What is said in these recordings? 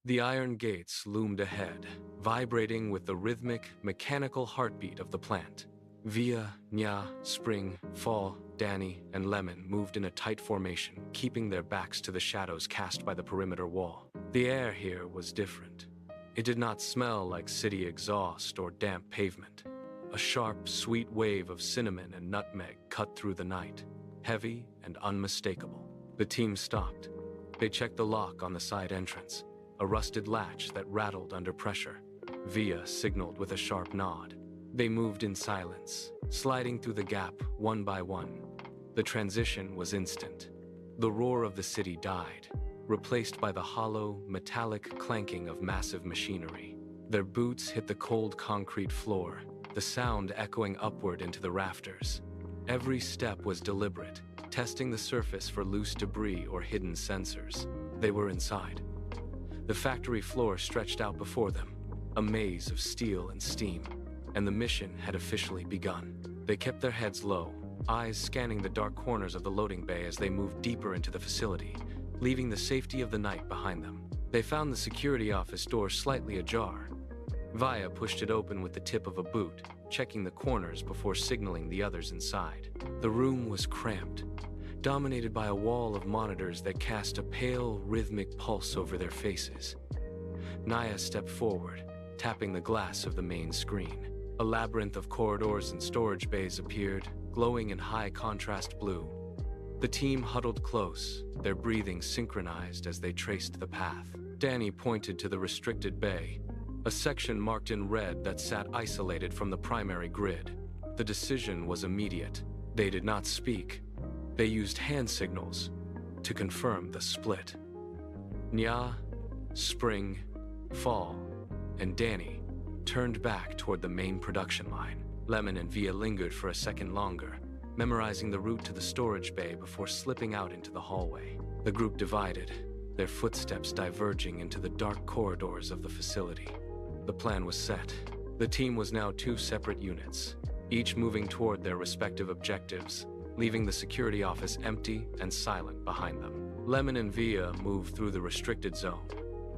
The iron gates loomed ahead, vibrating with the rhythmic, mechanical heartbeat of the plant. Via, Nya, Spring, Fall, Danny, and Lemon moved in a tight formation, keeping their backs to the shadows cast by the perimeter wall. The air here was different. It did not smell like city exhaust or damp pavement. A sharp, sweet wave of cinnamon and nutmeg cut through the night, heavy and unmistakable. The team stopped. They checked the lock on the side entrance, a rusted latch that rattled under pressure. Via signaled with a sharp nod. They moved in silence, sliding through the gap one by one. The transition was instant. The roar of the city died, replaced by the hollow, metallic clanking of massive machinery. Their boots hit the cold concrete floor, the sound echoing upward into the rafters. Every step was deliberate, testing the surface for loose debris or hidden sensors. They were inside. The factory floor stretched out before them, a maze of steel and steam, and the mission had officially begun. They kept their heads low, eyes scanning the dark corners of the loading bay as they moved deeper into the facility, leaving the safety of the night behind them. They found the security office door slightly ajar. Via pushed it open with the tip of a boot, checking the corners before signaling the others inside. The room was cramped, dominated by a wall of monitors that cast a pale, rhythmic pulse over their faces. Naya stepped forward, tapping the glass of the main screen. A labyrinth of corridors and storage bays appeared, glowing in high contrast blue. The team huddled close, their breathing synchronized as they traced the path. Danny pointed to the restricted bay, a section marked in red that sat isolated from the primary grid. The decision was immediate. They did not speak. They used hand signals to confirm the split. Nya, Spring, Fall, and Danny turned back toward the main production line. Lemon and Via lingered for a second longer, memorizing the route to the storage bay before slipping out into the hallway. The group divided, their footsteps diverging into the dark corridors of the facility. The plan was set. The team was now two separate units, each moving toward their respective objectives, leaving the security office empty and silent behind them. Lemon and Via moved through the restricted zone,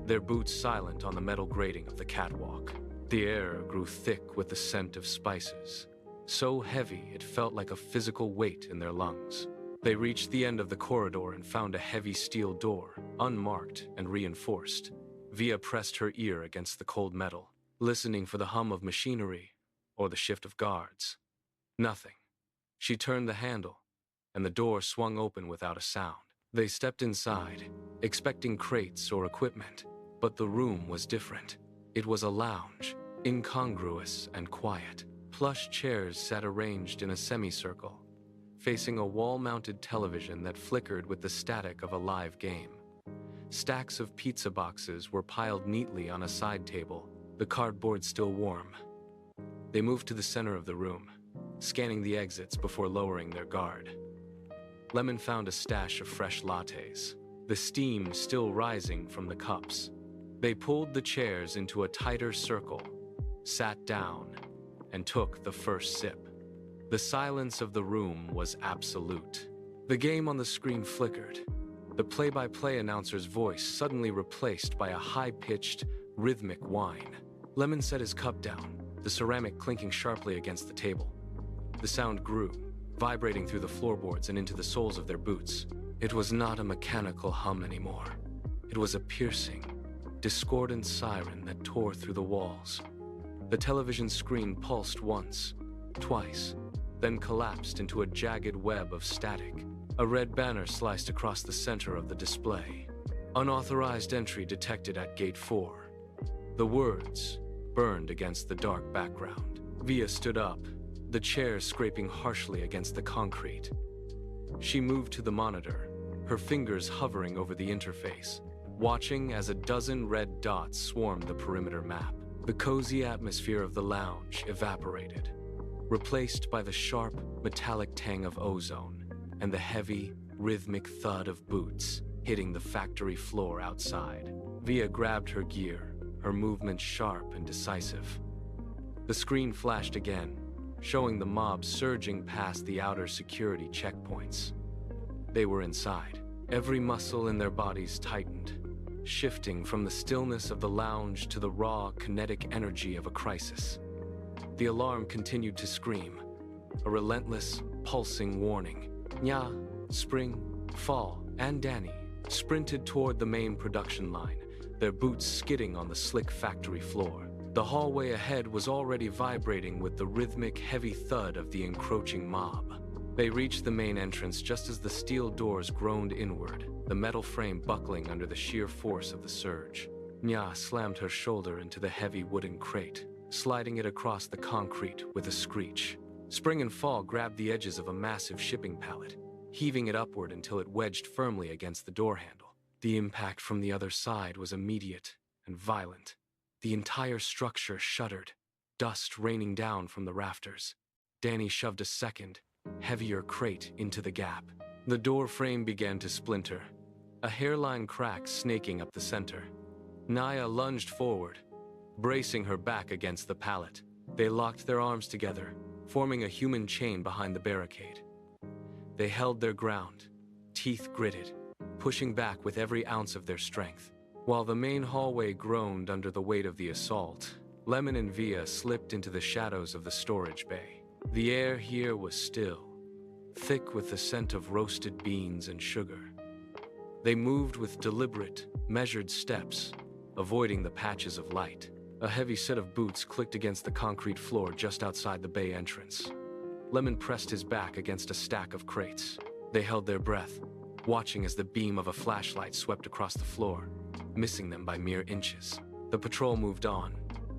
their boots silent on the metal grating of the catwalk. The air grew thick with the scent of spices, so heavy it felt like a physical weight in their lungs. They reached the end of the corridor and found a heavy steel door, unmarked and reinforced. Via pressed her ear against the cold metal, listening for the hum of machinery or the shift of guards. Nothing. She turned the handle, and the door swung open without a sound. They stepped inside, expecting crates or equipment, but the room was different. It was a lounge, incongruous and quiet. Plush chairs sat arranged in a semicircle, facing a wall-mounted television that flickered with the static of a live game. Stacks of pizza boxes were piled neatly on a side table, the cardboard still warm. They moved to the center of the room, scanning the exits before lowering their guard. Lemon found a stash of fresh lattes, the steam still rising from the cups. They pulled the chairs into a tighter circle, sat down, and took the first sip. The silence of the room was absolute. The game on the screen flickered, the play-by-play announcer's voice suddenly replaced by a high-pitched, rhythmic whine. Lemon set his cup down, the ceramic clinking sharply against the table. The sound grew, vibrating through the floorboards and into the soles of their boots. It was not a mechanical hum anymore. It was a piercing, discordant siren that tore through the walls. The television screen pulsed once, twice, then collapsed into a jagged web of static. A red banner sliced across the center of the display. Unauthorized entry detected at Gate 4. The words burned against the dark background. Via stood up, the chair scraping harshly against the concrete. She moved to the monitor, her fingers hovering over the interface, watching as a dozen red dots swarmed the perimeter map. The cozy atmosphere of the lounge evaporated, replaced by the sharp, metallic tang of ozone and the heavy, rhythmic thud of boots hitting the factory floor outside. Via grabbed her gear, her movements sharp and decisive. The screen flashed again, showing the mob surging past the outer security checkpoints. They were inside. Every muscle in their bodies tightened, shifting from the stillness of the lounge to the raw, kinetic energy of a crisis. The alarm continued to scream, a relentless, pulsing warning. Nya, Spring, Fall, and Danny sprinted toward the main production line, their boots skidding on the slick factory floor. The hallway ahead was already vibrating with the rhythmic, heavy thud of the encroaching mob. They reached the main entrance just as the steel doors groaned inward, the metal frame buckling under the sheer force of the surge. Nya slammed her shoulder into the heavy wooden crate, sliding it across the concrete with a screech. Spring and Fall grabbed the edges of a massive shipping pallet, heaving it upward until it wedged firmly against the door handle. The impact from the other side was immediate and violent. The entire structure shuddered, dust raining down from the rafters. Danny shoved a second, heavier crate into the gap. The door frame began to splinter, a hairline crack snaking up the center. Nya lunged forward, bracing her back against the pallet. They locked their arms together, forming a human chain behind the barricade. They held their ground, teeth gritted, pushing back with every ounce of their strength. While the main hallway groaned under the weight of the assault, Lemon and Via slipped into the shadows of the storage bay. The air here was still, thick with the scent of roasted beans and sugar. They moved with deliberate, measured steps, avoiding the patches of light. A heavy set of boots clicked against the concrete floor just outside the bay entrance. Lemon pressed his back against a stack of crates. They held their breath, watching as the beam of a flashlight swept across the floor, missing them by mere inches. The patrol moved on,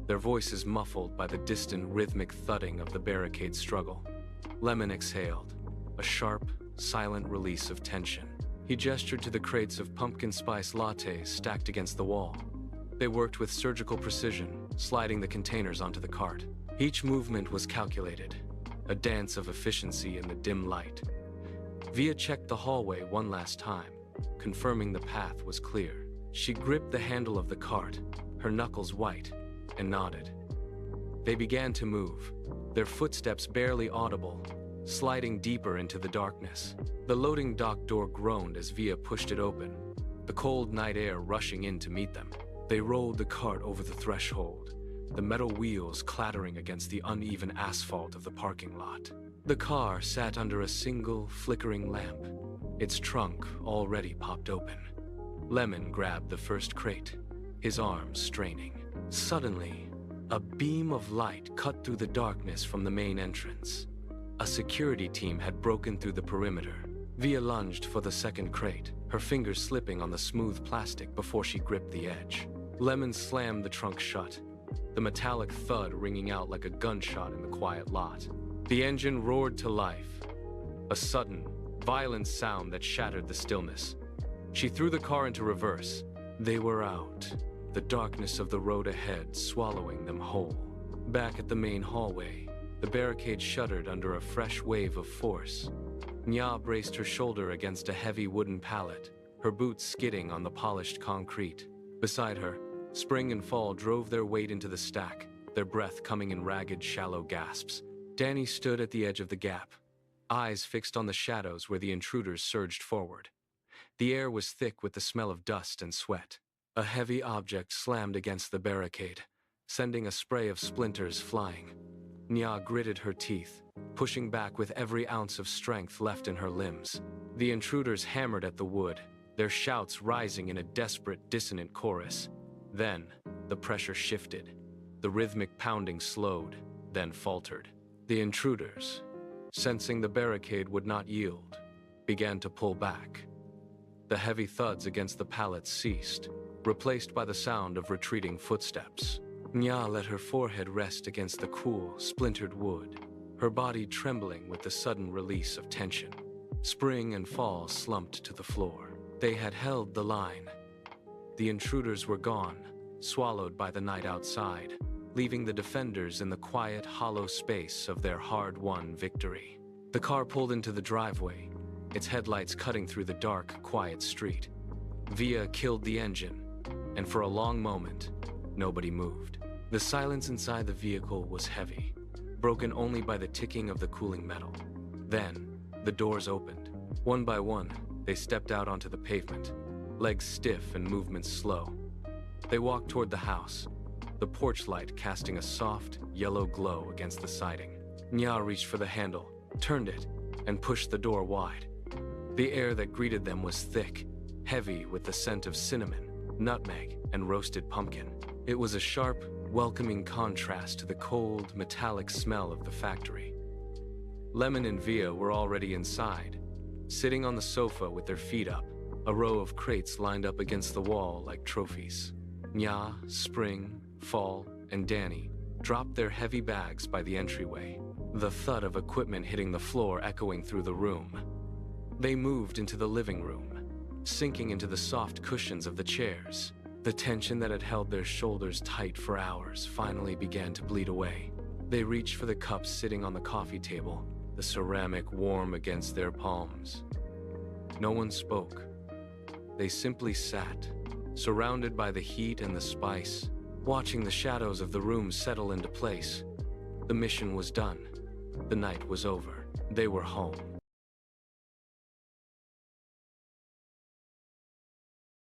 their voices muffled by the distant rhythmic thudding of the barricade struggle. Lemon exhaled, a sharp, silent release of tension. He gestured to the crates of pumpkin spice lattes stacked against the wall. They worked with surgical precision, sliding the containers onto the cart. Each movement was calculated, a dance of efficiency in the dim light. Via checked the hallway one last time, confirming the path was clear. She gripped the handle of the cart, her knuckles white, and nodded. They began to move, their footsteps barely audible, sliding deeper into the darkness. The loading dock door groaned as Via pushed it open, the cold night air rushing in to meet them. They rolled the cart over the threshold, the metal wheels clattering against the uneven asphalt of the parking lot. The car sat under a single, flickering lamp, its trunk already popped open. Lemon grabbed the first crate, his arms straining. Suddenly, a beam of light cut through the darkness from the main entrance. A security team had broken through the perimeter. Via lunged for the second crate, her fingers slipping on the smooth plastic before she gripped the edge. Lemon slammed the trunk shut, the metallic thud ringing out like a gunshot in the quiet lot. The engine roared to life, a sudden, violent sound that shattered the stillness. She threw the car into reverse. They were out, the darkness of the road ahead swallowing them whole. Back at the main hallway, the barricade shuddered under a fresh wave of force. Nya braced her shoulder against a heavy wooden pallet, her boots skidding on the polished concrete. Beside her, Spring and Fall drove their weight into the stack, their breath coming in ragged, shallow gasps. Danny stood at the edge of the gap, eyes fixed on the shadows where the intruders surged forward. The air was thick with the smell of dust and sweat. A heavy object slammed against the barricade, sending a spray of splinters flying. Nya gritted her teeth, pushing back with every ounce of strength left in her limbs. The intruders hammered at the wood, their shouts rising in a desperate, dissonant chorus. Then, the pressure shifted. The rhythmic pounding slowed, then faltered. The intruders, sensing the barricade would not yield, began to pull back. The heavy thuds against the pallets ceased, replaced by the sound of retreating footsteps. Nya let her forehead rest against the cool, splintered wood, her body trembling with the sudden release of tension. Spring and Fall slumped to the floor. They had held the line. The intruders were gone, swallowed by the night outside, leaving the defenders in the quiet, hollow space of their hard-won victory. The car pulled into the driveway, its headlights cutting through the dark, quiet street. Via killed the engine, and for a long moment, nobody moved. The silence inside the vehicle was heavy, broken only by the ticking of the cooling metal. Then, the doors opened. One by one, they stepped out onto the pavement, legs stiff and movements slow. They walked toward the house, the porch light casting a soft, yellow glow against the siding. Nya reached for the handle, turned it, and pushed the door wide. The air that greeted them was thick, heavy with the scent of cinnamon, nutmeg, and roasted pumpkin. It was a sharp, welcoming contrast to the cold, metallic smell of the factory. Lemon and Via were already inside, sitting on the sofa with their feet up, a row of crates lined up against the wall like trophies. Nya, Spring, Fall, and Danny dropped their heavy bags by the entryway, the thud of equipment hitting the floor echoing through the room. They moved into the living room, sinking into the soft cushions of the chairs. The tension that had held their shoulders tight for hours finally began to bleed away. They reached for the cups sitting on the coffee table, the ceramic warm against their palms. No one spoke. They simply sat, surrounded by the heat and the spice, watching the shadows of the room settle into place. The mission was done. The night was over. They were home.